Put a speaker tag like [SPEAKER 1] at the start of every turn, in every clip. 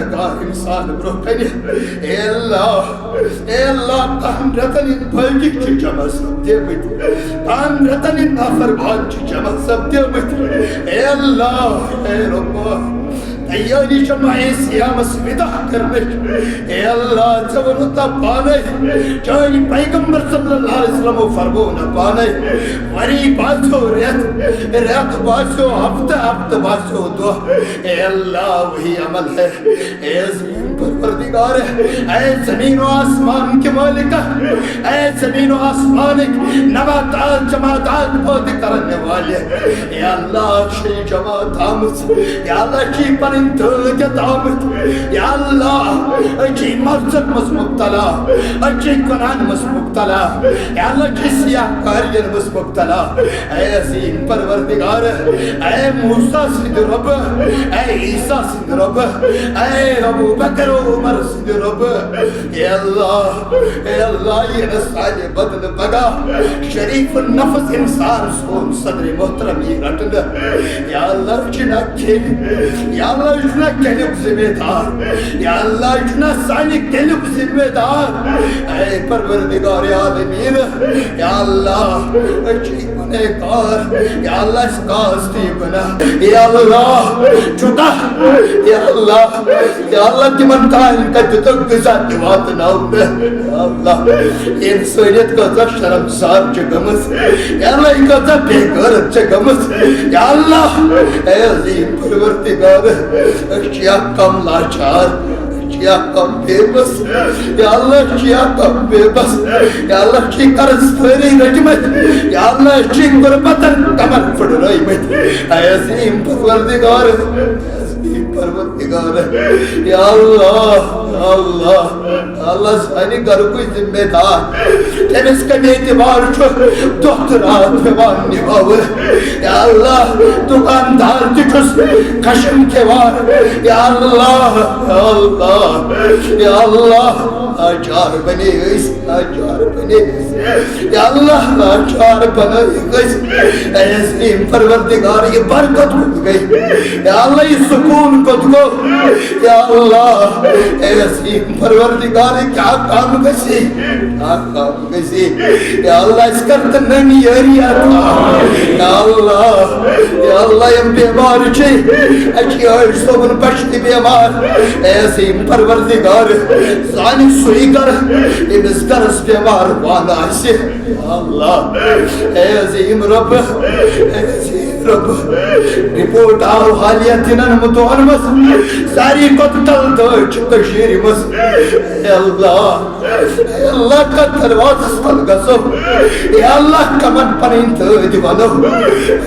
[SPEAKER 1] گنہگار انسان برو کنی اے اللہ تہم رتن بلگی چھ جمع سبدے مت تہم رتن نافرمان چھ جمع سبدے مت اے اللہ اے رب تیاری جمعی سیام سویدہ کرنک اے اللہ چونتا پانے چاہی پیغمبر صلی اللہ علیہ وسلم فرمونا پانے وری باسو ریت باسو ہفت باسو دو اے اللہ وہی عمل ہے اے زمین پروردگار ہے اے زمین و آسمان کے مالکہ اے زمین و آسمان نباتات جماعتات پودے کرنے والے اے اللہ شی جماعت آمد یا اللہ شی پر انتوجت آمد یا اللہ اچھی مقصد مس مبتلا اچھی قرآن مس مبتلا یا اللہ کی سیاہ کارین مس مبتلا اے عظیم پروردگار اے موسیٰ سید رب اے عیسیٰ سید رب اے ابو بکر و عمر سید رب اے اللہ یہ نسال بدن بگا شریف النفس انسان سون صدر محترمی رٹن یا اللہ رچنا کھیل یا اللہ رچنا کلب ذمہ دار یا اللہ رچنا سانی کلب ذمہ دار اے پروردگار عالمین یا اللہ اچھی گناہ کار یا اللہ اس کاستی گناہ یا اللہ چھوٹا یا اللہ کی منتائن کا جتو گزا دیوات ناؤں یا اللہ انسانیت کا ذا شرمسار چگمس یا اللہ ان کا ذا بے غرد چگمس یا اللہ اے عظیم پروردگار اشیاء کم لاچار اشیاء کم بے بس یا اللہ اشیاء کم بے بس یا اللہ اشی کرستوری رجمت یا اللہ اشی قربتن کمر پڑ رہی مت اے عظیم پروردگار یا اللہ سانی گھر کوئی ذمہ دار تیمس کا اعتبار چھو دخترات پیوان نباو یا اللہ دکاندار تیچھس خشم کے وار یا اللہ یا اللہ آچار بنے گئیس یا اللہ آچار بنے گئیس اے عظیم پروردگار یہ برکت کھت گئی یا اللہ یہ سکون کھت گو یا اللہ اے عظیم پروردگار کیا کام گسی یا اللہ اس کرتا نمی یریا تھا یا اللہ یم بیمار چھے اچھی آئیش صبن پشتی بیمار اے عظیم پروردگار زانی سوئی گر امس گرس بیمار وانا ایسے یا اللہ اے عظیم رب رپورٹ آو حالیت انن متوان مس ساری کت تل دوچ کشیری مس اے اللہ کا دروازہ ستل گسو یا اللہ کمن پنین دیوانو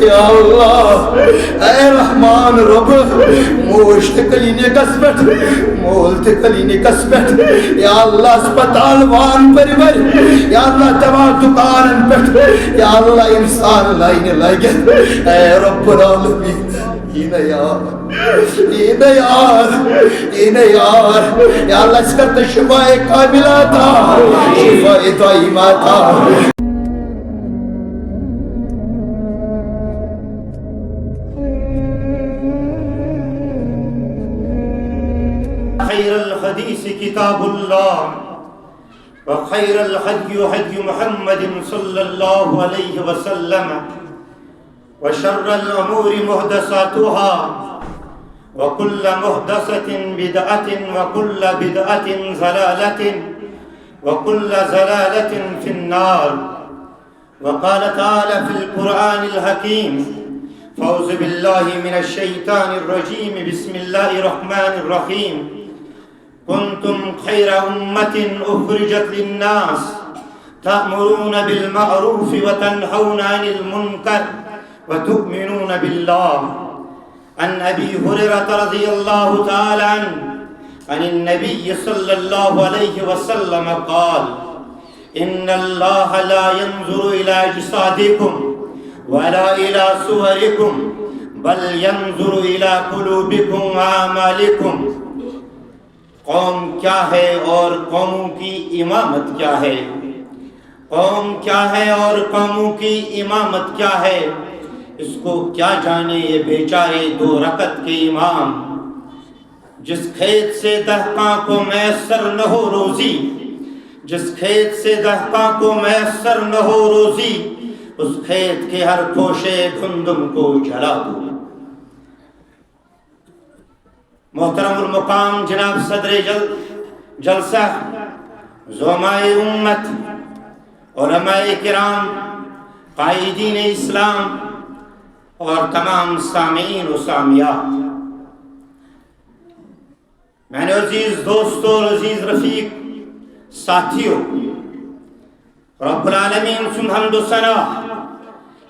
[SPEAKER 1] یا اللہ اے رحمان رب موشت کلینی کسبت مولت کلینی کسبت یا اللہ اسپتال وان پری بری یا اللہ دوا دکانن پٹ یا اللہ انسان لائن لائگت اے رب العالمین این یار یا اللہ اس کا شفاء کاملہ تھا شفاء دائمہ تھا
[SPEAKER 2] خیر الحدیث کتاب اللہ وخیر الحدی حدی محمد صلی اللہ علیہ وسلم وشر الأمور محدثاتها وكل محدثة بدعة وكل بدعة ضلالة وكل ضلالة في النار وقال تعالى في القرآن الحكيم فأعوذ بالله من الشيطان الرجيم بسم الله الرحمن الرحيم كنتم خير أمة أخرجت للناس تأمرون بالمعروف وتنهون عن المنكر وتؤمنون بالله عن أبي هريرة رضي الله تعالى عنه عن النبي صلى الله عليه وسلم قال إن الله لا ينظر إلى أجسادكم ولا إلى صوركم بل ينظر إلى قلوبكم وأعمالكم قوم کیا ہے اور قوموں کی امامت کیا ہے قوم کیا ہے اور قوموں کی امامت کیا ہے اس کو کیا جانے یہ بیچارے دو رکعت کے امام جس کھیت سے دہقاں کو میسر نہ ہو روزی، جس کھیت سے دہقاں کو میسر نہ ہو روزی، اس کھیت کے ہر کوشے گندم کو جلا دو۔ محترم المقام جناب صدر جلسہ، زعمائے امت، علماء کرام، قائدین اسلام اور تمام سامعین و سامعات، میرے عزیز دوستو اور عزیز رفیق ساتھیوں، رب العالمین سن حمد و ثنا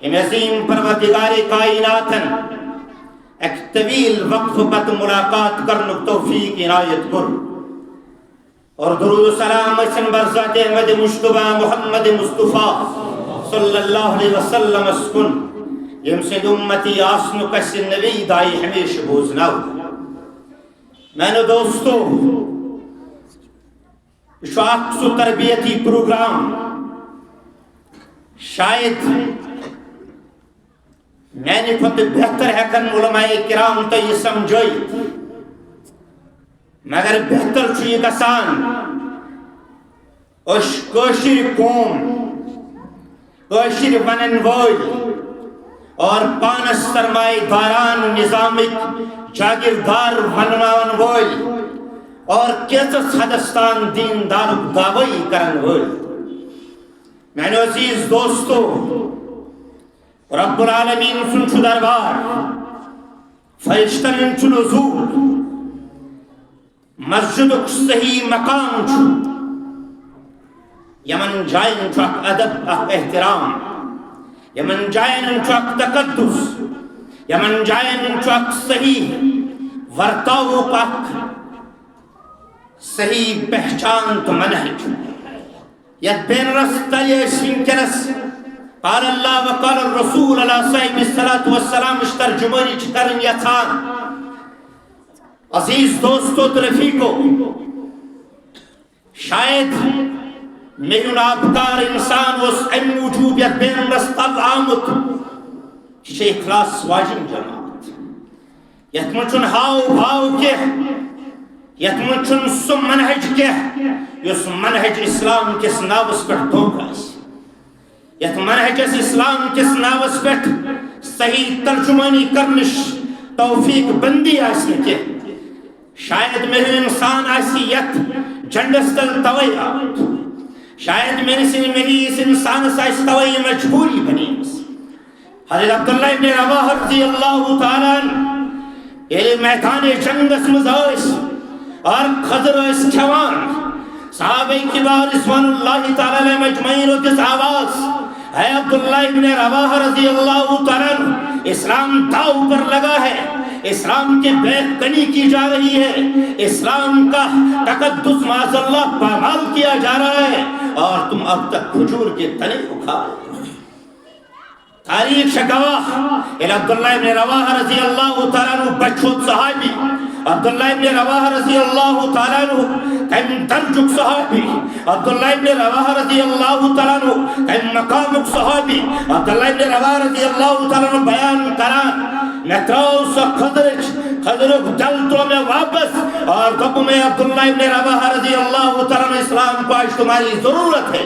[SPEAKER 2] ان عظیم پروردگار کائناتن ایک طویل وقت پت ملاقات کرنک توفیق عنایت کر، اور درود و سلام اسن برزات احمد مشتبہ محمد مصطفیٰ صلی اللہ علیہ وسلم اسکن یم سند امتی آسنو کس نبی دائی ہمیش بوزناو۔ میں نے دوستو شاکس و تربیتی پروگرام شاید میں نے خود بہتر ہیکن علماء کرام تو یہ سمجھوئی، مگر بہتر چھو یہ گسان اس کوشر قوم، کوشر ونن وول اور پانس سرمائی داران نظامک جاگیردار ونوان وول اور کیسس حدستان دین دارک دعوی کرن وول، میں نے عزیز دوستو رب العالمین سن چھو دربار، فرشتن چھو نزول، مسجدک صحیح مقام چھو، یمن جائن چھو اک ادب اک احترام، یمن جائن چھو اک تقدس، یمن جائن چھو اک صحیح ورتاو اک صحیح پہچان تو منہج، ید بین رستہ شنکنس قال اللہ وقال الرسول علیہ صاحب الصلاة والسلام اشترجمانی چکرن یتان۔ عزیز دوستو رفیقو، شاید میون آبکار انسان اس ام وجوب یا بین رستل آمد چھ اخلاص واجب جماعت، یتمنچن ہاو بھاو کے، یتمنچن سم منہج کے، یس منہج اسلام کس ناوس پر دھوکا اس، یت منہج اسلام کس ناوس پر صحیح ترجمانی کرنش توفیق بندی آسنے کے، شاید میرے انسان آسیت جنڈستل توئی آمد، شاید میری اس انسان سائس توئی مجبوری بنی۔ حضرت عبداللہ ابن رواح رضی اللہ تعالیٰ یہ میدان جنگ اسمز آئیس اور خضر اس کھوان صحابہ کبار رضوان اللہ تعالیٰ مجمعین و کس آواز، اے عبداللہ ابن رواح رضی اللہ تعالیٰ اسلام داؤ پر لگا ہے، اسلام کے بیت کنی کی جا رہی ہے، اسلام کا تقدس معاذ اللہ پامال کیا جا رہا ہے، اور تم اب تک کھجور کے تنے اکھا رہے ہو۔ تاریخ شکواہ عبداللہ ابن رواح رضی اللہ تعالیٰ بچھوت صحابی، عبداللہ ابن رواح رضی اللہ تعالیٰ کم درجک صحابی، عبداللہ ابن رواح رضی اللہ تعالیٰ کم مقامک صحابی، عبداللہ ابن رواح رضی اللہ تعالیٰ بیان کران نتراؤس خضرک دل تو میں واپس، اور دب میں عبداللہ ابن رواح رضی اللہ تعالیٰ اسلام کو آج تمہاری ضرورت ہے،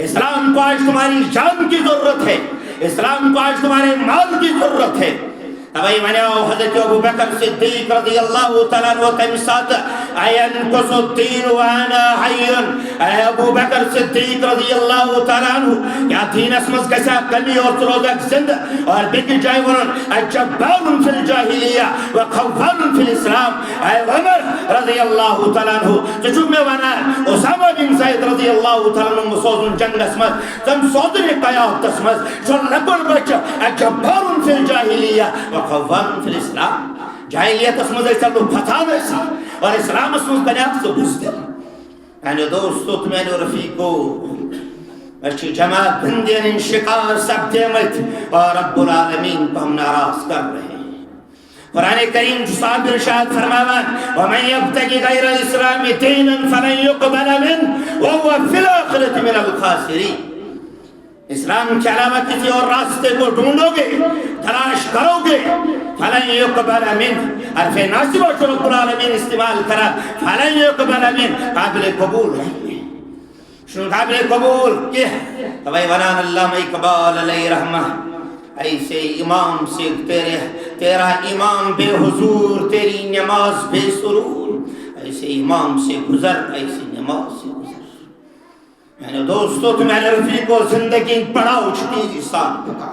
[SPEAKER 2] اسلام کو آج تمہاری جان کی ضرورت ہے، اسلام کو آج تمہارے مال کی ضرورت ہے۔ تبائی منعو حضرت ابو بکر صدیق رضی اللہ تعالیٰ عنہ تمسات اینکس الدین وانا حیون، اے ابو بکر صدیق رضی اللہ تعالیٰ عنہ یا دین اسمز کسا کمی اور سروزک زند اور بکی جائے ورن اجبان فی الجاہلیہ وقوان فی الاسلام، اے عمر رضی اللہ تعالیٰ عنہ ججوب میں وانا اسامہ بن زید رضی اللہ تعالیٰ عنہ مسوزن جنگ اسمز تم سودر قیاؤت اسمز جو لبن بچ اجبان فی الجاہلیہ وقوان فی الاسلام، جاہلیت اسمز ایسا لوگ پھتان ایسا اور اسلام اسمز بنیاد سے بزدل۔ یعنی دوستو تمہیں رفیقو اچھی جماعت بندین انشقار سب دیمت اور رب العالمین کو ہم ناراض کر رہے ہیں۔ قرآن کریم صاحب ارشاد فرماوان وَمَنْ يَبْتَغِ غَيْرَ الْإِسْلَامِ دِينًا فَلَنْ يُقْبَلَ مِنْهُ وَهُوَ فِي الْآخِرَةِ مِنَ الْخَاسِرِينَ۔ اسلام کے علاوہ کسی اور راستے کو ڈھونڈو گے، تلاش کرو گے، فلن يقبل منه حرف ناصب و رب العالمین استعمال کرا فلن يقبل منه قابل قبول نہیں شنو قابل قبول کہ تبائی ونان اللہ اقبال علیہ رحمہ ایسے امام سے تیرا امام بے حضور تیری نماز بے سرور ایسے امام سے گزر ایسی نماز سے گزر میرے دوستو تو میرے رفیقو زندگی پڑھاو چیز انسان بکا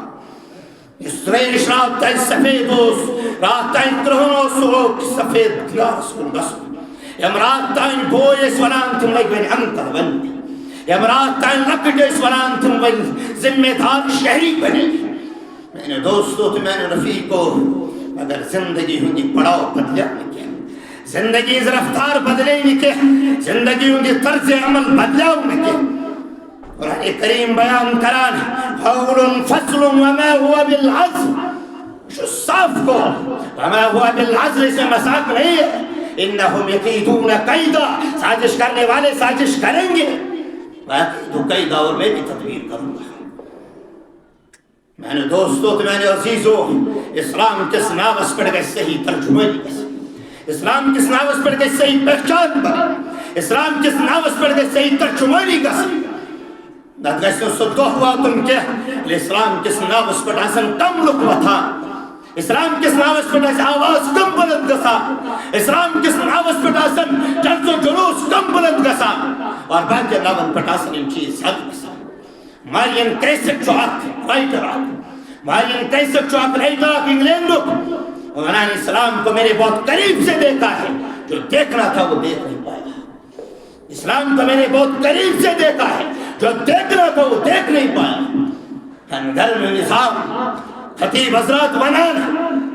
[SPEAKER 2] اس ریش رات تین سفیدوس رات تین ترہنو سوک سفید گلاس کن بسو امرات تین بویس ونان تم لگ بین انتر بند امرات تین لکٹیس ونان تم بین ذمہ دار شہری بنی میرے دوستو تو میرے رفیقو اگر زندگی ہوندی پڑھاو بدلیا نکے زندگی رفتار بدلے نکے زندگی ہوندی طرز عمل بدلاو نکے قرآن کریم بیان کران حول فصل وما هو بالعزل شو صاف کو وما هو بالعزل سے مساق نہیں ہے انہم یقیدون قیدہ سازش کرنے والے سازش کریں گے باقی تو قیدہ اور میں بھی تدبیر کروں گا میں نے دوستو تو میں نے عزیزو اسلام کس ناوس پڑھ گئے صحیح ترجمہ نہیں کسی اسلام کس ناوس پڑھ گئے صحیح پہچان بنا اسلام کس ناوس پڑھ گئے صحیح ترجمہ نہیں کسی نتگیسے صدقہ ہوا تم کیا اسلام کس ناوس پڑھ آسن کم لکھوا تھا اسلام کس ناوس پڑھ آسن آواز کم بلند گسا اسلام کس ناوس پڑھ آسن جلس و جلوس کم بلند گسا اور باقی ناون پڑھ آسن ان چیز ساتھ گسا مارین کیسک چوک رائٹر مارین کیسک چوک رائٹر انگلینڈ اور انہوں نے اسلام کو میرے بہت قریب سے دیکھا ہے جو دیکھنا تھا وہ دیکھ نہیں پایا اسلام کو میرے بہت قریب سے دیکھا ہے جو دیکھنا تھا وہ دیکھ نہیں پایا انگل میں نظام خطیب حضرات ونان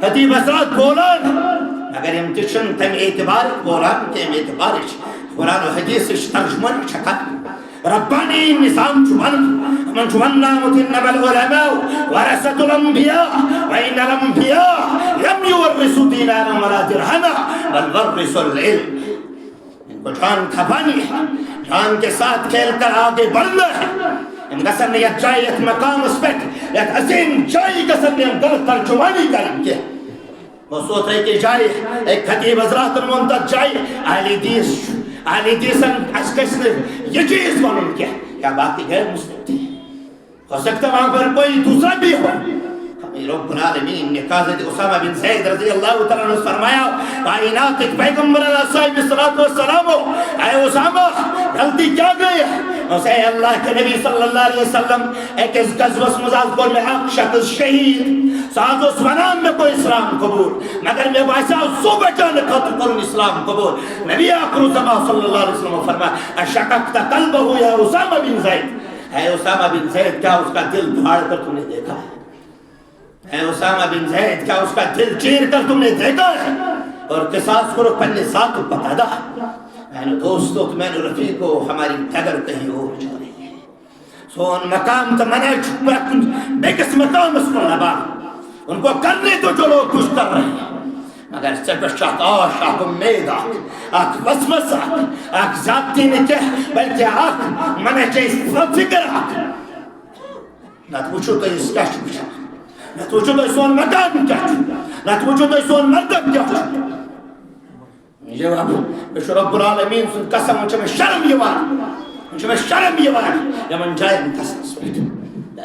[SPEAKER 2] خطیب حضرات بولان اگر امتشن تم اعتبار بولان کے اعتبارش قرآن و حدیث ترجمہ چھکا ربانی نظام چوان من چواننا متنب العلماء ورثة الانبیاء وإن الانبیاء لم يورثوا دینارا ولا درہما بل ورثوا العلم ان کو جان کھپانی ہے جان کے ساتھ کھیل کر آگے بڑھنا ہے ان قسم نے یک جائے یک مقام اس پہ یک عظیم جائے قسم نے ہم غلط ترجمانی کریں گے وہ سوچ رہے کہ جائے ایک خطیب حضرات المنتق جائے اہلی دیسن اس کسنے یہ چیز بنن کیا یا باقی غیر مسلم تھی ہو سکتا وہاں پر کوئی دوسرا بھی ہو ہمیں رب العالمین نے قاضد اسامہ بن زید رضی اللہ تعالیٰ نے فرمایا کائنات ایک پیغمبر علیہ صاحب السلام اے اسامہ غلطی کیا گئی ہے اسے اللہ کے نبی صلی اللہ علیہ وسلم ایک اس غزوہ مزاز کول میں حق شخص شہید ساز اس ونام میں کوئی اسلام قبول مگر میں ویسا سو بچانے خطر کروں اسلام قبول نبی آخر زمان صلی اللہ علیہ وسلم فرمایا اشککت قلبہ یا اسامہ بن زید اے اسامہ بن زید کیا اس کا دل بھاڑ کر تم نے دیکھا ہے اے اسامہ بن زید کیا اس کا دل چیر کر تم نے دیکھا ہے اور قصاص کو پہلے ساتھ بتا دا میں نے دوستو میں نے رفیقو ہماری ٹگر کہیں اور جا رہی ہے سو ان مقام تو میں نے بے کس مقام اس کو نبا ان کو کرنے تو جو لوگ کچھ کر رہے ہیں مگر صرف شاہتاش آکھ امید آکھ وسوس آکھ ذاتی نکہ بلکہ آکھ منہ چیز فکر آکھ نہ پوچھو تو اس کا شکشا نہ پوچھو تو اس وان مقام کیا نہ پوچھو تو اس وان مردم کیا جواب بشو رب العالمین سن قسم انچہ میں شرم یوان انچہ میں شرم یوان یا من جائے من قسم سپیت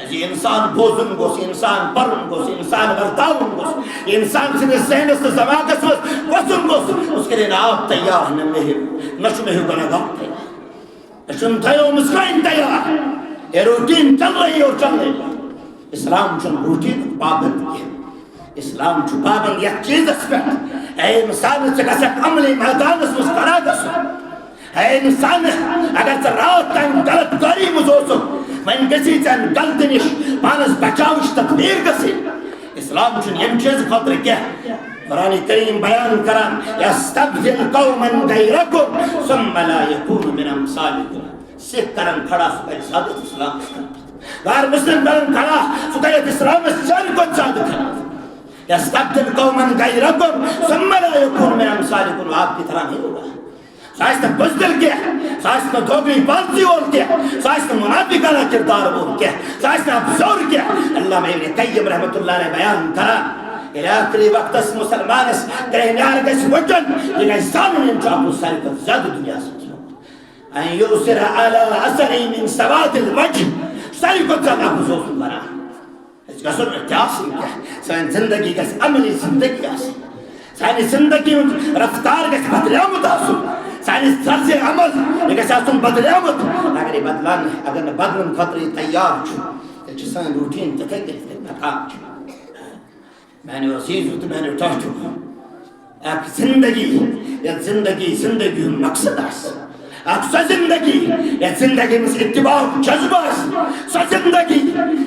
[SPEAKER 2] یہ انسان بوزن گوس انسان پرن گوس انسان ورطاون گوس انسان سن ذہن است زماغ وزن گوس اس کے لئے نا آپ تیار نشو میں گناہ تیار نشن تیو مسکائن تیار یہ روٹین چل رہی اور چل رہی اسلام چن روٹین پابند کیا اسلام چو پابند یک چیز اس پہ اے انسان سے کسک عملی میدان اس مسکرا دسو اے انسان اگر سے رات تن غلط کاری مزوسو من کسی چن غلط نش پانس بچاوش تکبیر کسی اسلام چن یم چیز خطر کیا قرآن کریم بیان کران یستبدل قوما غیرکم ثم لا یکون من امثالکم سکھ کرن کھڑا سکھائی سادت اسلام غیر مسلم کرن کھڑا سکھائی اسلام سن کو سادت یستبدل قوما غیرکم ثم لا یکون من امثالکم آپ کی طرح نہیں ہوگا سائست بزدل کیا سائست دھوگری بانسی اور کیا سائست منافقانہ کردار اور کیا سائست ابزور کیا اللہ میں ابن قیم رحمت اللہ نے بیان کرا آخری وقت مسلمانس گرہنیار گژھِ وچن یہ گژھِ زانُن یِم چھُ اَپُز ساروی کھۄتہٕ زیادٕ دُنیاہس منٛز أن يؤثر على أثره من سواد الوجه ساروی کھۄتہٕ زیادٕ اَپُز اوس وَنان أسۍ گژھو نہٕ تہِ آسٕنۍ کینٛہہ سٲنۍ زندگی گژھِ عملی زندگی آسٕنۍ سانہِ زندگی ہُنٛد رفتار گژھِ بدلیومُت آسُن سانہِ طرزِ عمل یہِ گژھِ آسُن بدلیومُت اگر یہِ بدلان اگر نہٕ بدلُن خٲطرٕ یہِ تیار چھُ تیٚلہِ چھِ سٲنۍ روٗٹیٖن تِتھَے کٔنۍ ناکام چھُ میانیو عزیٖزو تہٕ میانیو ٹاٹھیو اکھ زندگی یتھ زندگی ہُنٛد مقصد آسہِ اکھ سۄ زندگی یتھ زندگی منٛز اتباعُک جذبہٕ آسہِ سۄ زندگی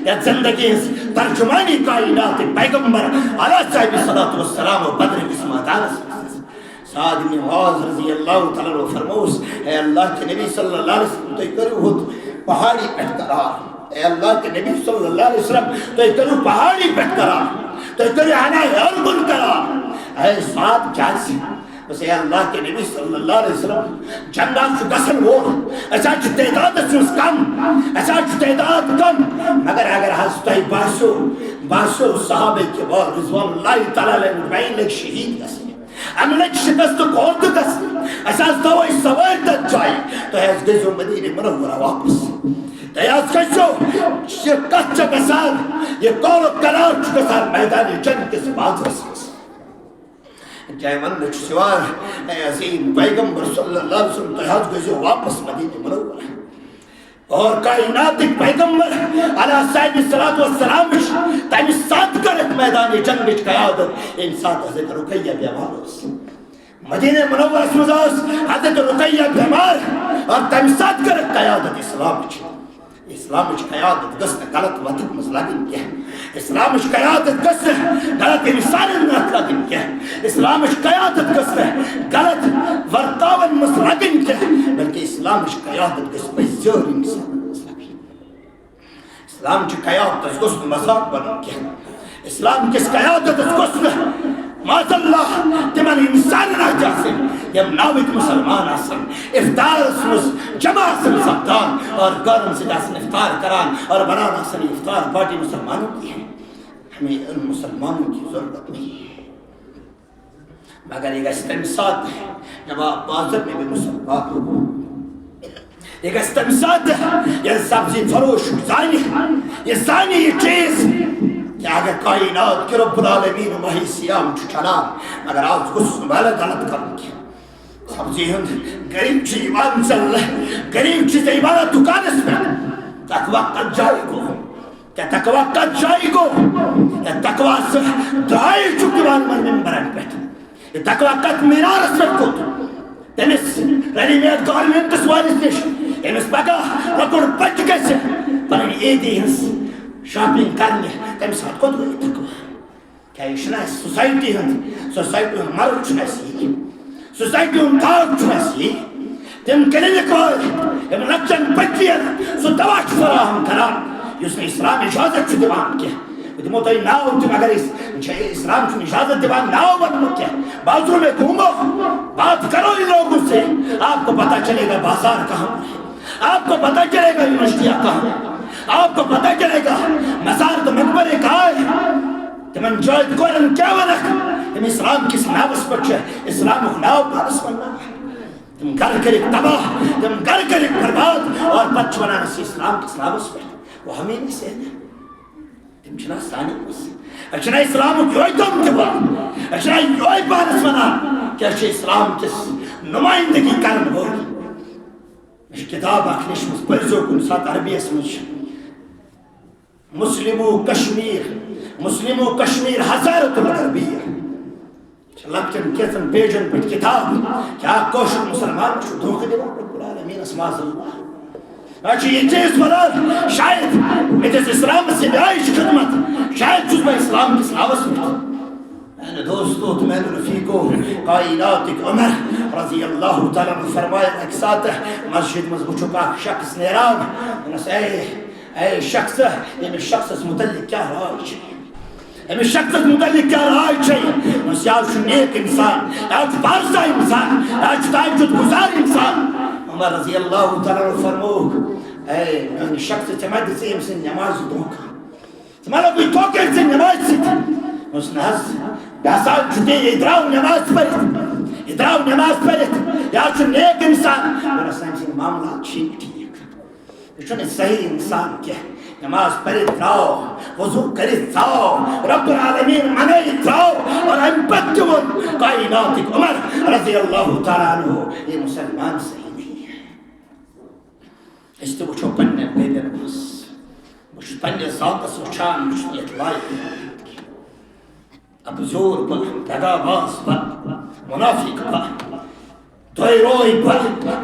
[SPEAKER 2] یتھ زندگی ہٕنٛز ترجمانی کائناتٕکۍ پیغمبر علیٰ صاحبِ صلاتُ وسلامو بدرٕکِس مٲدانس منٛز سعد بن معاذ رضی اللہ تعالیٰ عنہ فرموس اے اللہ کے نبی صلی اللہ علیہ وسلم تُہۍ کٔرِو ہُتھ پہاڑی پٮ۪ٹھ قرار اے اللہ کے نبی صلی اللہ علیہ وسلم تُہۍ کٔرِو پہاڑی پٮ۪ٹھ قرار تُہۍ کٔرِو ہنا ہیوٚر کُن قرار اے سعد کیٛازِ بس اے اللہ کے نبی صلی اللہ علیہ وسلم جنگات چھُ گژھن وول أسۍ حظ چھِ تعدادس منٛز کم أسۍ حظ چھُ تعداد کم مگر اگر حظ تۄہہِ باسیو صحابہ کِبار رضوان اللہ تعالیٰ علیہ اجمعین لٔگۍ شہیٖد گژھنہِ اَمہِ لَٹہِ شِکست کھوتہٕ گژھنہِ أسۍ حظ تھاوو أسۍ سوٲرۍ تتھ جایہِ تُہۍ حظ گٔژھِو مدیٖنہ منورہ واپس تُہۍ حظ گٔژھِو یہِ کتھ چھِ گژھان یہِ قول قرار چھُ گژھان میدانِ جنگ کِس بازرس منٛز چاہے وننہٕ چھُ یِوان اے عظیٖم پیغمبر صلی اللہ علیہ وسلم تُہۍ حظ گٔژھِو واپس مدیٖنہ منورہ اور کائناتٕکۍ پیغمبر علیٰ صاحبِ صلاتُ وسلامٕچ تمہِ ساتہٕ کٔرٕکھ میدانِ جنگٕچ قیادت ییٚمہِ ساتہٕ حضرت رُقیہ بیمار ٲس مدیٖنہ منورس منٛز ٲس حضرت رُقیہ بیمار اور تمہِ ساتہٕ کٔرٕکھ قیادت اسلامٕچ قیادت گٔژھ نہٕ غلط وتھِ منٛز لگٕنۍ کینٛہہ اسلامٕچ قیادت گٔژھ نہٕ غلط انسانن اَتھِ لگٕنۍ کینٛہہ اسلامٕچ قیادت گٔژھ نہٕ غلط ورتاون منٛز لگٕنۍ کینٛہہ بلکہِ اسلامٕچ قیادت گٔژھ پٔزۍ انسانن منٛز لگٕنۍ اسلامچہِ قیادتس گوٚژھ نہٕ مذاق بنُن کینٛہہ اسلام کِس قیادتس گوٚژھ نہٕ معاذ اللہ تِمن انسانن اَتھِ آسٕنۍ یِم ناوٕکۍ مُسلمان آسن افطارس منٛز جمع آسن سپدان اور گرن سۭتۍ آسن افطار کران اور بنان آسن افطار پارٹی مسلمانوں کی ہے ہمیں ان مسلمانوں کی ضرورت نہیں ہے مگر یہ گژھِ تمہِ ساتہٕ جب آپ بازر میں بھی مسلمان ہو یہ گژھِ تمہِ ساتہٕ ییٚلہِ سبزی فروش یہ زانہِ یہ چیز کہ اگر کائنات کے رب العالمین ماہی سیام چھُ چلان مگر آز گوٚژھ نہٕ مےٚ غلط کرُن کینٛہہ سبزی ہُنٛد غریب چھُ یِوان غریب چھُ ژےٚ یِوان دُکانس پٮ۪ٹھ تقوا کتھ جایہِ گوٚو کیٛاہ تقوا کتھ جایہِ گوٚو یا تقوا سُہ درٛاے چھُکھ دِوان یِمن ممبرن پٮ۪ٹھ یہِ تقوا کتھ مینارس پٮ۪ٹھ کھوٚت تٔمِس ریڈی میڈ گارمنٹس وٲلِس نِش ییٚمِس پگاہ لۄکُٹ بچہِ گژھِ پنٕنۍ عیٖدی ہٕنٛز شاپنگ کرنہِ تمہِ ساتہٕ کوٚت گوٚو یہِ تقوا کیٛاہ یہِ چھُنہٕ اَسہِ سوسایٹی ہُنٛد مرٕد چھُنہٕ اَسہِ یی سوسایٹی ہُنٛد داغ چھُنہٕ اَسہِ یی تِم کلینِک وٲلۍ یِم لۄکچن بچین سُہ دوا چھُ فراہم کران یُس نہٕ اسلام اجازت چھُ دِوان کینٛہہ بہٕ دِمو تۄہہِ ناو تہِ مگر اسلام چھُنہٕ اجازت دِوان ناو وننُک کینٛہہ بازروں میں گھومو بات کرو ان لوگوں سے آپ کو پتہ چلے گا بازار کہاں آپ کو پتہ چلے گا یونیورسٹیاں کہاں آپ کو پتہ چلے گا مزار تو مقبرے کہاں ہے تمن جایہِ کورن کیٛاہ ونکھ تِم اسلام کِس ناوس پٮ۪ٹھ چھِ اسلامُک ناو پانس ونان تِم گرٕ کٔرِکھ تباہ تِم گرٕ کٔرِکھ برباد اور پتہٕ چھِ ونان أسۍ اسلام کِس ناوس پٮ۪ٹھ وہ ہمیں نہیں سہنا تِم چھِنہ سانہِ منٛز أسۍ چھِنہ اسلامُک یِہوٚے دم دِوان أسۍ چھِنہ یِہوٚے پانس ونان کہِ أسۍ چھِ اسلام کِس نُمٲیندگی کرن وٲلۍ مےٚ چھِ کِتاب اکھ لیچھمٕژ پٔرۍزیو کُنہِ ساتہٕ عربیَس منٛز چھِ مسلم و کشمیر حضارت الغربیہ لۄکٹٮ۪ن کینٛژن پیجن پٮ۪ٹھ کِتاب کہِ اکھ کٲشُر مُسلمان چھُ دھوکہٕ دِوان رۄب العالمیٖنس معاذ اللہ أسۍ چھِ یہِ چیٖز ونان شاید مےٚ دِژ اسلامس یہِ دعایِچ خدمت شاید چھُس بہٕ اسلام کِس ناوس پٮ۪ٹھ میانہِ دوستو تہٕ میانہِ رفیقو کائناتٕکۍ عمر رضی اللہ تعالیٰ عنہ فرمایا اکہِ ساتہٕ مسجد منٛز وٕچھُکھ اکھ شخص نیران دوٚپنس اے شخص أمِس شخصس متعلق کیٛاہ راے چھِ أمِس شخصس متعلق کیٛاہ راے چھے دوٚپنس یہِ حظ چھُ نیک انسان یہِ حظ چھُ پارسا انسان یہِ حظ چھُ تہجد گُزار انسان عمر رضی اللہ تعالیٰ عنہ فرمووُکھ اے میانہِ شخص ژےٚ ما دِژے أمۍ سٕنٛدِ نٮ۪مازِ دھوکہٕ ژٕ ما لوگُے دھوکہٕ أمۍ سٕنٛدِ نٮ۪مازِ سۭتۍ اس ناز بیاسان چھتے یہ دراؤ نماز پڑھت یہ دراؤ نماز پڑھت یا چھو نیک انسان میرا سانسی معاملات ٹھیک یہ چھو صحیح انسان کیا نماز پڑھت راؤ وضو کرت راؤ رب العالمین منعت راؤ اور ہم پتون کائنات عمر رضی اللہ تعالیٰ عنہ یہ مسلمان صحیح نہیں ہے اس تو وچھو پننے بیدر بس وچھ پننے ذات سوچان وچھ نیت لائق اب زور پر دگا باز پر منافق پر طيروي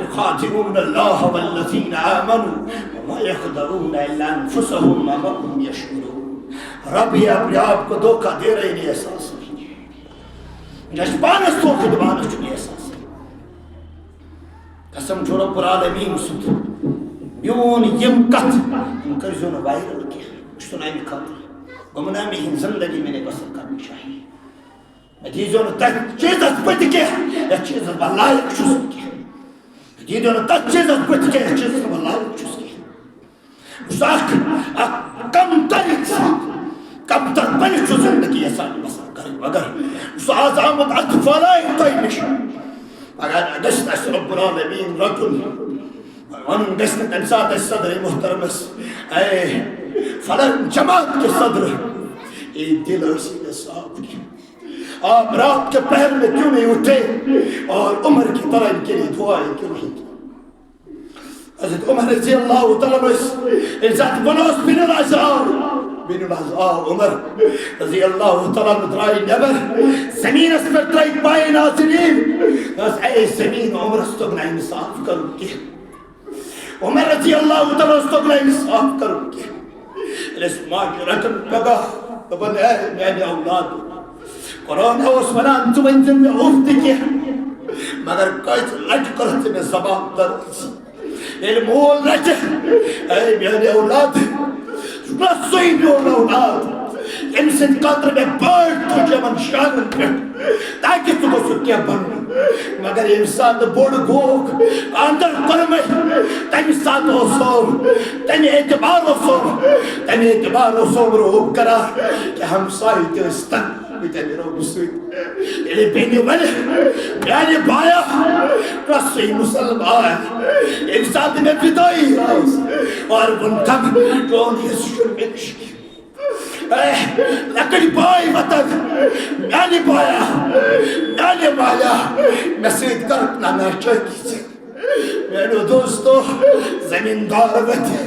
[SPEAKER 2] يخادعون الله والذين آمنوا وما يخدعون إلا أنفسهم وما هم يشعرون ربي اپنے آپ کو دھوکہ دے رہے نہیں احساس نہیں جشبانس تو خدمانس چنی احساس قسم چھو رب العالمین سد میون یم کت یم کرزون وائرل کیا مشتون آئی خاطر گمنا میں ہن زندگی میں نے بسر کرنی چاہیے دیدون تک چیزت پت کیا یا چیزت باللائق چوز کیا دیدون تک چیزت پت کیا یا چیزت باللائق چوز کیا مستاق کم تر بنی چو زندگی ایسانی بسر کریں مگر اس آزامت اطفالائی کوئی مشن اگر دست رب العالمین رجل وان دست تنسات صدر محترمس اے فلن جماعت کے صدر یہ دل اسی نے صاحب کی آپ رات کے پہر میں کیوں نہیں اٹھے اور عمر کی طرح ان کے لیے دعائیں کیوں نہیں کی حضرت عمر رضی اللہ تعالیٰ ذات بنوس بن العزار عمر رضی اللہ تعالیٰ درائی نبر زمین اس پر ترائی پائے ناظرین اے زمین عمر استغنا انصاف کرو کی عمر رضی اللہ تعالیٰ استغنا انصاف کرو کی الاسماء کی رکن لگا بن اے میں نے اولاد قرآن ہے اس منان تو انجن میں افتی کیا مگر کچھ لج کرتے میں زبان در علمول لج اے میانے اولاد شکر سوئی میون اولاد امسن قدر میں بڑھ تو جمن شانن پر تاکہ تو کو سکیا بن مگر انسان بڑھ گوک اندر قرمے تیمی ساتھ ہو سوم تیمی اعتبار ہو سوم تیمی اعتبار ہو سوم روب کرا کہ ہم سائی تیستن بیتانی رو بسوئی یعنی بینی ولی یعنی بایا رسی مسلمان ایک ساتھ میں فدائی اور منتم جون یسشن میں نشکی لکڑی بائی وطن یعنی بایا مسید کرپنا میں چاکی سے میرے دوستو زمیندار وطن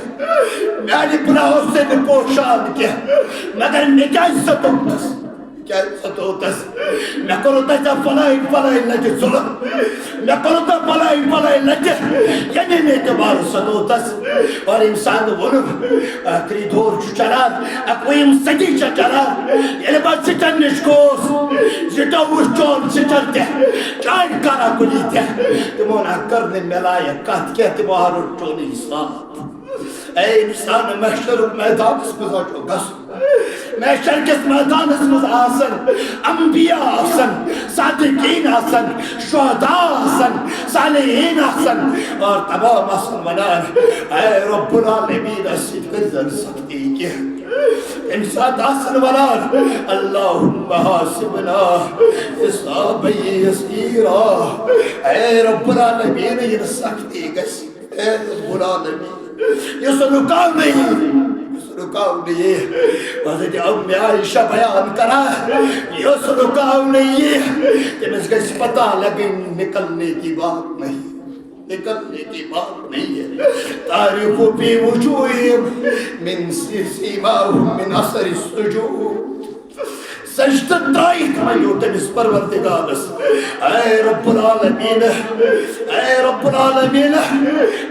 [SPEAKER 2] میری بلاؤ سے نے پوشان کیا مگر میں کیا عزت ہوتاس کیا عزت ہوتاس میں کرتا جا فلائی لجے ظلم میں کرتا فلائی لجے یعنی میں اعتبار عزت ہوتاس اور انسان ولم اکری دور چلان اقویم سجی چلان یعنی بات سچن نشکوس جتا وشچون سچن تے چاہن کارا کلی تے تمونا کرنے ملائکات کہتے باہر اٹھونی ساتھ اے انسان محشر میدان اس میں جو گس محشر کس میدان اس میں آسن انبیاء آسن صادقین آسن شہداء آسن صالحین آسن اور تمام آسن منان اے رب العالمین اسید قدر سکتی کیا انسان آسن منان اللہم حاسبنا حسابی یسیرا اے رب العالمین یہ سکتی گسی اے رب العالمین یہ سنکاو نہیں حضرت ام عائشہ بیان کرا یہ سنکاو نہیں کہ میں اس کا اس پتہ لگن نکلنے کی بات نہیں ہے تعریف فی وجوہم من سیماہم من اثر السجود سجدت ترائیت میں یوتن اس پروردگارس اے رب العالمین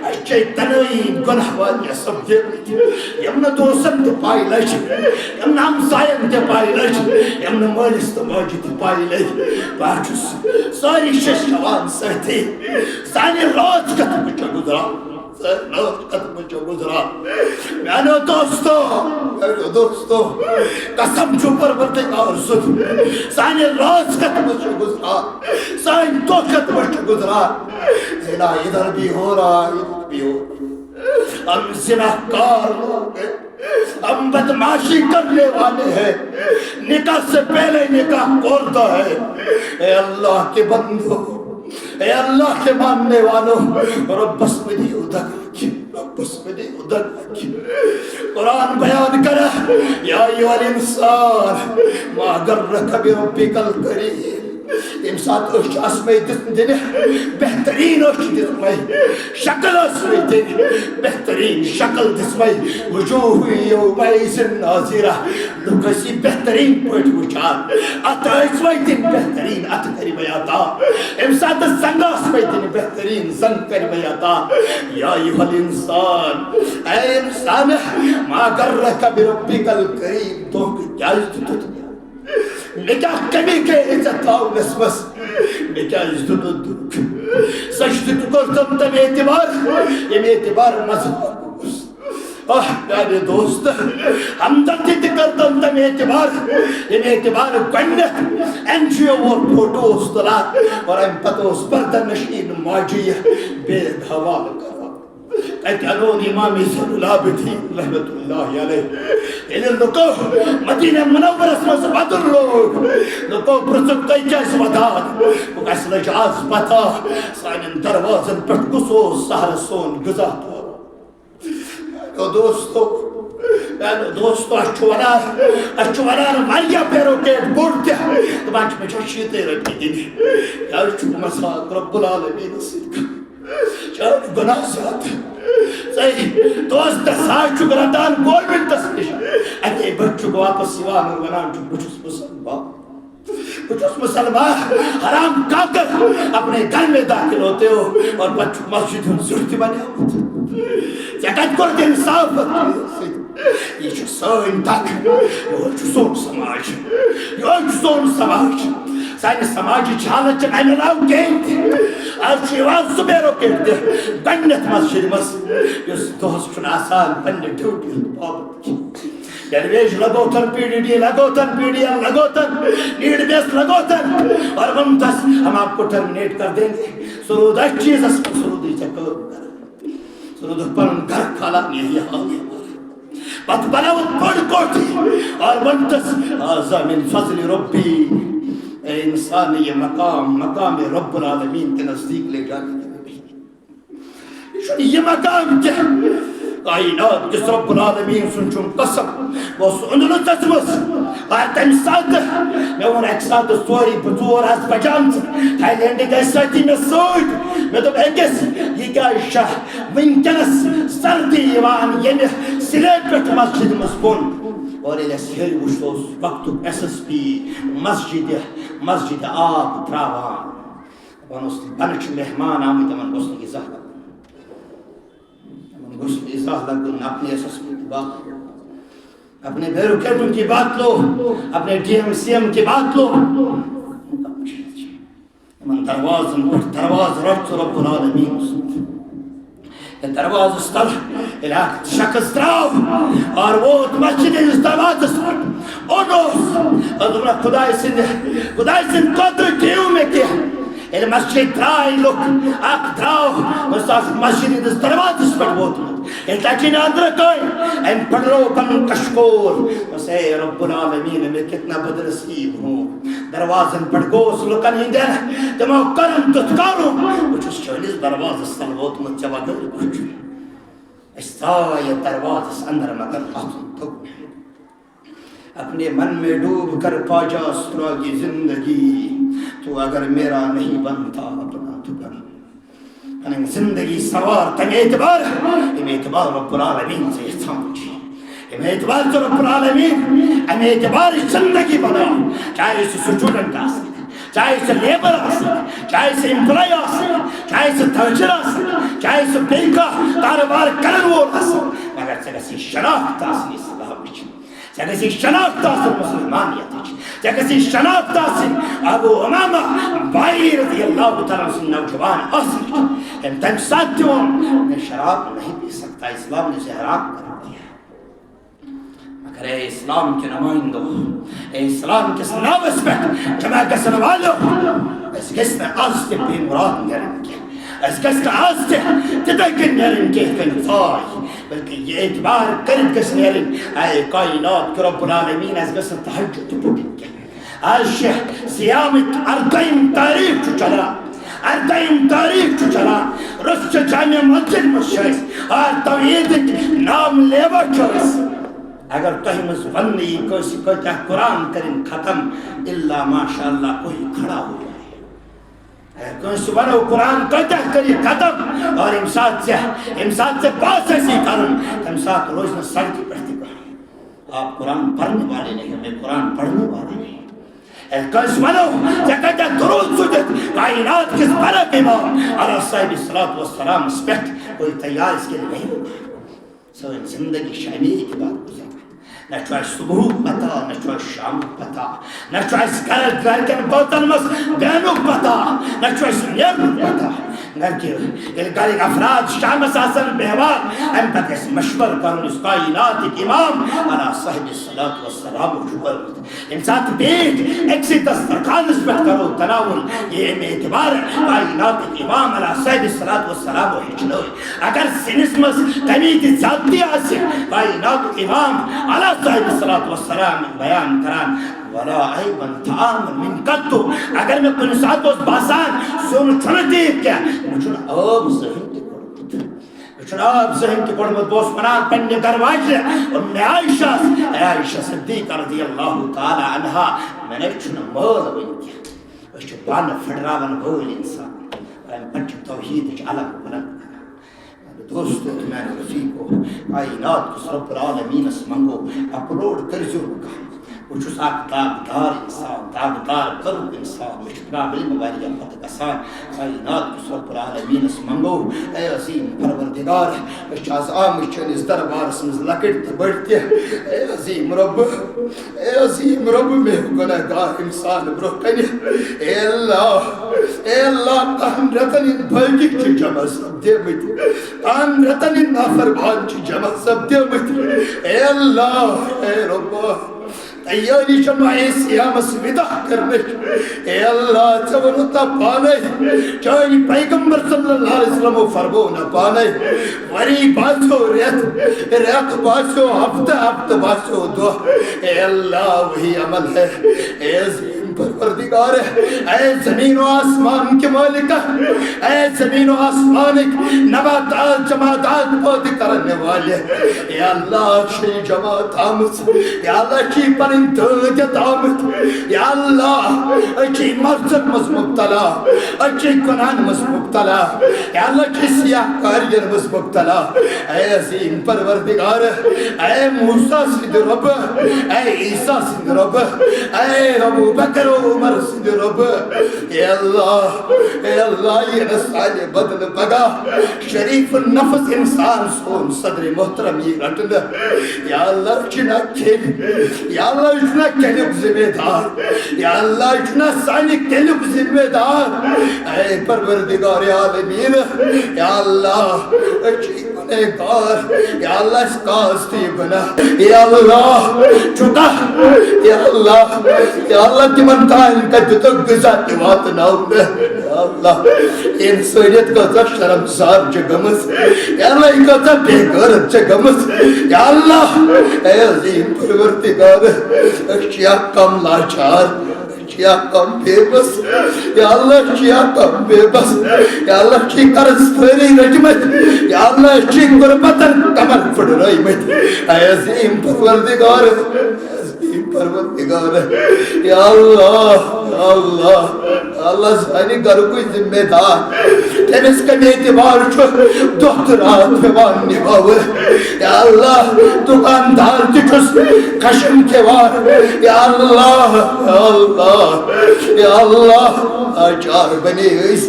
[SPEAKER 2] اچھے تنوین گناہ والی سب دیویت یمنا دوسن تے پائی لج یمنا ہمسائن تے پائی لج یمنا مالس تے ماجی تے پائی لج باچس ساری ششوان سہتے سانی روز کتب چا گزرا میانے دوستو قسم چھو پروردگار سد سانی روز کتب چا گزرا سانی تو کتب چا گزرا زنا ادھر بھی ہو رہا ادھر بھی ہو رہا
[SPEAKER 1] ہم زناکار لوگ ہیں، ہم بدماشی کرنے والے ہیں، نکاح سے پہلے نکاح کھولتا ہے۔ اے اللہ کے بندو، اے اللہ کے ماننے والوں، رب اسمنی ادھک، رب اسمنی ادھک۔ قرآن بیان کرا یا ایھا الانسان ما غرک بربک الکریم۔ تم سات اچھ اسمائی دن بہترین اچھ دسمائی، شکل اسمائی دن بہترین شکل دسمائی، وجوہ یومئذ ناظرہ، لوگ اسی بہترین پوٹ وچان، ات اسمائی دن بہترین ات کری بیاتا، ام سات زنگ اسمائی دن بہترین زنگ کری بیاتا۔ یا ایھا الانسان، اے انسان ما غرک بربک الکریم، تو کیا عزت نکاح کمی کے عزت تھاو نسبس، نکاح عزت دک سجدت کرتم تم اعتبار، یم اعتبار مذہب میارے دوست، ہمدردی کرتم تم اعتبار، یم اعتبار گنڈت انجیو اور فوٹوز تلا اور ام پتوز پردہ نشین ماجی بے حوال کرا۔ کہتے انون امام زین العابدین رحمت اللہ علیہ انہیں لکو مدینہ منورس میں بدر لوگ لکو پرسک کئی جیس وداد وہ کیس لجاز پتا سائنن دروازن پر کسو سہر سون گزات ہو دوستو اچھوانار ماریا پیرو کے بورتے تو بانچ میں شیطے رکھی دینی یا چکو مساق رب العالمین صدقہ چاہت گناہ ساتھ صحیح دوست ساتھ چکو رندان گول من تسلیش اگے بچو کو واپس سیوان اور ونان چکو بچوس مسلمان، بچوس مسلمان حرام کاکر اپنے گھر میں داخل ہوتے ہو اور بچو مسجد ان ضرورتی بنے ہوتے جگت کرد انصاف یہ چھو سوئن تک یہ چھو سون سماج، یہ چھو سون سماج سائن سماجی چھالت چن این راو گینت آج شیوان سبیرو کہتے گنت مسجد مس یس دوست چن آسان پنڈ ڈیوٹی بابت کی درویش لگوتن پی ڈی ڈی لگوتن پی ڈی ایل لگوتن نیڈ بیس لگوتن اور منتس ہم آپ کو ٹرمینیٹ کر دیں گے سرود چیز اس کو سرودی چکر سرود پرن گھر کھالا نہیں آگے بات بناوت پڑ کوٹی اور منتس آزا من فضل ربی، اے انسان یہ مقام رب العالمین کے نزدیک لے جانے کے نبی، یہ مقام کیا کائنات کس رب العالمین سنچون قسم وہ سنلو تزمس آیت امساد میں ان ایک ساتھ سوری بزور از بجانس تھائی لینڈی کا ساتھی میں سوچ میں تو ایکس یہ کیا شاہ ونکنس سردی یوان یہ سلیٹ پٹ مسجد مسکون اور یہ سہر وشتوس وقت ایس ایس پی مسجد آب تراوان ونستی بنچ مہمان آمد من گسنی زہر گسنی زہر لگن اپنے ایس ایس پی کی بات لو، اپنے بیروکیٹوں کی بات لو، اپنے ڈی ایم سی ایم کی بات لو، من دروازن رفت رب العالمین دروازه استر الى شخص دراو اور وہ مسجد اس دروازه استر اونوس ادرا خدای سن قدر کیوں میں کیا المسجد درائی لوگ اک دراو مسجد اس دروازه استر بوت انتا چین اندر کوئی ان پڑھو پن کشکور وسے رب العالمین میں کتنا بدرسیب ہوں دروازن پڑھگوس لکن ہندین تمہو کرم تتکارو کچھ اس چولیس دروازه استر بوت مجھوا گل کچھ استای دروازه اندر مگر خاتم تو اپنے من میں ڈوب کر پا جا سراغی زندگی تو اگر میرا نہیں بنتا اپنا تو بن انہیں زندگی سوار تم اعتبار ام اعتبار رب العالمین سے سمجھی ام اعتبار تو رب العالمین ام اعتبار زندگی بنا چاہے اس سٹوڈنٹ آسے چاہے اسے لیبر آسے چاہے اسے امپلائی آسے چاہے اسے تاجر آسے چاہے اسے بینکا کاروبار کرن وہ آسے مگر سے کسی شناخت آسے اسلام بچے سے کسی شناخت آسے مسلمانیت سے کسی شناخت آسے ابو امامہ بائی رضی اللہ تعالیٰ سے نوجوان آسے ہم تم ساتھوں میں شراب نہیں پی سکتا اسلام نے اسے حرام کر دیا مگر اے اسلام کے نمائندوں اے اسلام کے سناوس پہ جمع کے سنوالوں اس کس نے آج کے بے مراد کریں گے
[SPEAKER 2] اس گژھِ نہٕ آز تہِ تِتھَے کٔنۍ نیرٕنۍ کینٛہہ کٔنۍ ژاے بلکہ یہ اعتبار کٔرِتھ گژھِ نیرٕنۍ اے کائنات کہ رب العالمین اَسہِ گٔژھ نہٕ تہجد تہِ پُٹٕنۍ کینٛہہ آز چھِ صیامٕکۍ اردٔیِم تٲریٖخ چھُ چلان اردٔیِم تٲریٖخ چھُ چلان روٚس چھِ جامع مسجد منٛز چھِ أسۍ اور توحیٖدٕکۍ نام لیوا چھِ أسۍ اگر تۄہہِ منٛز وننہٕ یی کٲنٛسہِ کۭتیاہ قرآن کٔرِنۍ ختم الا ماشاء اللہ کوئی کھڑا ہو جائے اگر کٲنٛسہِ وَنو قرآن کۭتیاہ کٔرِو ختم اور ییٚمہِ ساتہٕ ژےٚ پاس آسی کَرُن تَمہِ ساتہٕ روزِ نہٕ سڑکہِ پٮ۪ٹھ تہِ کانٛہہ آپ قرآن پڑھنے والے نہیں ہمیں قرآن پڑھنے والے نہیں کٲنٛسہِ وَنو ژےٚ کۭتیاہ درود سوٗزِتھ کائنات کِس برق امام علیٰ صاحب صلاۃ وسلامس پٮ۪ٹھ کوئی تیار اس کے لیے نہیں ہوگا سٲنۍ زندگی چھِ اَمے اعتبار گُزاران نہ چھُ اَسہِ صبحُک پتہ نہ چھُ اَسہِ شامُک پتہ نہ چھُ اَسہِ گرِکٮ۪ن بٲژن منٛز بیٚہنُک پتہ نہ چھُ اَسہِ نیرنُک پتہ گرکہِ ییٚلہِ گرِکۍ افراد شامس آسن بیٚہوان اَمہِ پتہٕ گژھِ مشورٕ کَرُن یُس کائناتٕکۍ امام علیٰ صاحب صلاۃ وسلامُک چھُ کوٚرمُت ییٚمہِ ساتہٕ بیٖٹھ أکسٕے دسترخانس پٮ۪ٹھ کرو تناوُل یہِ اَمہِ اعتبار کائناتٕکۍ امام علیٰ صاحب صلاۃ وسلامو ہیٚچھنٲے اگر سِنِس منٛز کمی تہِ زیادتی آسہِ کائناتُک امام علیٰ صاحب صلاۃ وسلام بیان کران ولا عیبن طعام من قط اگر مےٚ کُنہِ ساتہٕ اوس باسان سیُن چھُنہٕ ٹھیٖک کینٛہہ مےٚ چھُنہٕ آب زٕہٕنۍ تہِ کوٚڑمُت مےٚ چھُنہٕ آب زٕہٕنۍ تہِ کوٚڑمُت بہٕ اوسُس وَنان پننہِ گرٕ واجنہِ مےٚ عایشہ صدیقہ رضی اللہ تعالیٰ عنہا مےٚ نَے چھُنہٕ مٲل وٕنہِ کینٛہہ أسۍ چھِ بانہٕ پھٕٹراوان وٲلۍ اِنسان اَمہِ پَتہٕ چھِ توحیٖدٕچ الگ بُلنٛد دوستو میٛانہِ رفیٖقو کائنات کِس رب العالمیٖنس منٛگو اپلوڈ کٔرۍزیو نہٕ کانٛہہ بہٕ چھُس اکھ تابدار اِنسان تابدار کٔرُک اِنسان مےٚ چھِ پرٛابلِم واریاہ پتہٕ گژھان کائنات کِس رب العالمیٖنس منٛگو اے عظیٖم پروردگار أسۍ چھِ آز آمٕتۍ چٲنِس دربارس منٛز لۄکٕٹۍ تہٕ بٔڑۍ تہِ اے عظیٖم رۄب مےٚ ہیوٗ گۄناہ گار اِنسان برٛونٛہہ کنہِ اے اللہ تہن رٮ۪تن ہٕنٛدۍ بٲقی چھِ جمع سپدیمٕتۍ تہن رٮ۪تن ہٕنٛدۍ نافرمان چھِ جمع سپدیمٕتۍ اے اللہ اے رۄبا تیاری چھِ ماہِ صیامس وِدا کرنٕچ اے اللہ ژےٚ ووٚنُتھ پانے چٲنۍ پیغمبر صلی اللہ علیہ وسلمو فرموو نہ پانے ؤری باسیو رٮ۪تھ باسیو ہفتہٕ باسیو دۄہ اے اللہ وہی عمل ہے اے عظیٖم پروردگار اے زمین و آسمان کے مالکہ اے زمین و آسمانک نباتات جماعتات پودے کرنے والے یا اللہ چھی جماعت آمد یا اللہ چھی پرند دٲدت آمد یا اللہ چھی مرزق مز مبتلا چھی گناہ مز مبتلا یا اللہ چھی سیاہ کارین مز مبتلا اے عظیم پروردگار اے موسیٰ سید رب اے عیسیٰ سید رب اے ابو بکر عمر سید رب اے اللہ یہ نسائل بدل پگا شریف النفس انسان سون صدر محترم یہ رٹن یا اللہ چنا کھیل یا اللہ چنا کھیلک ذمہ دار یا اللہ چنا سانی کھیلک ذمہ دار اے پروردگار عالمین یا اللہ اچھی گنہگار یا اللہ اس کاستی گناہ یا اللہ چھتا یا اللہ تمن تائن کا جتک گزات وات ناؤں یا اللہ انسانیت کا تا شرم سار جگمس یا اللہ ان کا تا بے غرت جگمس یا اللہ اے عظیم پروردگار اشیاء کم لاچار اشیاء کم بے بس یا اللہ اشیاء کم بے بس یا اللہ اشیاء کرستری رجمت یا اللہ اشیاء قربتن کمر پڑ رہی مت اے عظیم پروردگار پروردگار یا اللہ سانی گھر کوئی ذمہ دار تیمس کمی اعتبار چھو دخترات پیوان نباوے یا اللہ دکاندار تچھس خشم کیوار یا اللہ آچار بنے گئیس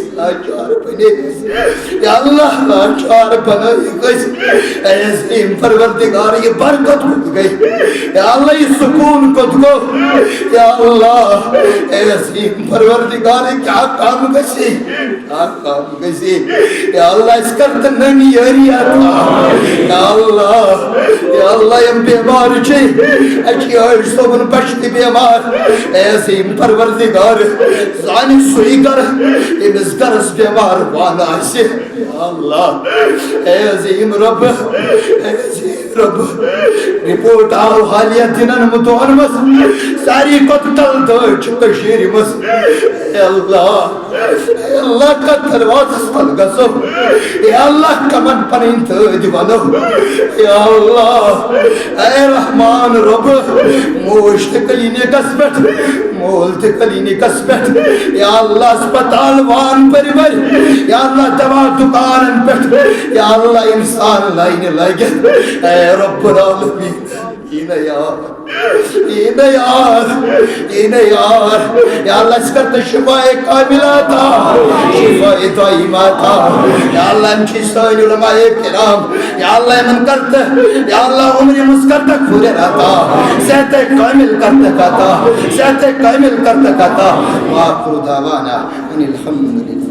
[SPEAKER 2] یا اللہ آچار بنے گئیس اے عظیم پروردگار یہ برکت کھت گئی یا اللہ یہ سکون کھت گو یا اللہ اے عظیم پروردگار کیا کام گسی یا اللہ اس کرت نمی یاریا تھا یا اللہ یم بیمار چھے اچھی آئیش صوبن پشتی بیمار اے عظیم پروردگار زانی سوئی گر امس
[SPEAKER 1] قرض بیمار وانا سے اللہ اے عظیم رب اے عظیم رب رپورٹ آو حالیہ دنن متوان مس ساری قتل دوچ کشیر مس اے اللہ کا دروازہ استل گسو اے اللہ کمن پنین تج ونو یا اللہ اے رحمان رب موشت کلینی کسبت مولت کلینی کسبت یا اللہ اسپتال وان پر بر یا اللہ دوا دکانن پٹ یا اللہ انسان لائن لگت اے رب العالمین این یار یا اللہ اس کرتا شفاء کاملہ تھا شفاء دائمہ تھا یا اللہ امچی سائن علماء کرام یا اللہ من کرتا یا اللہ عمری مسکرتا کھولے رہتا صحت کامل کرتا کتا صحت کامل کرتا کتا وآخر دعوانا ان الحمدللہ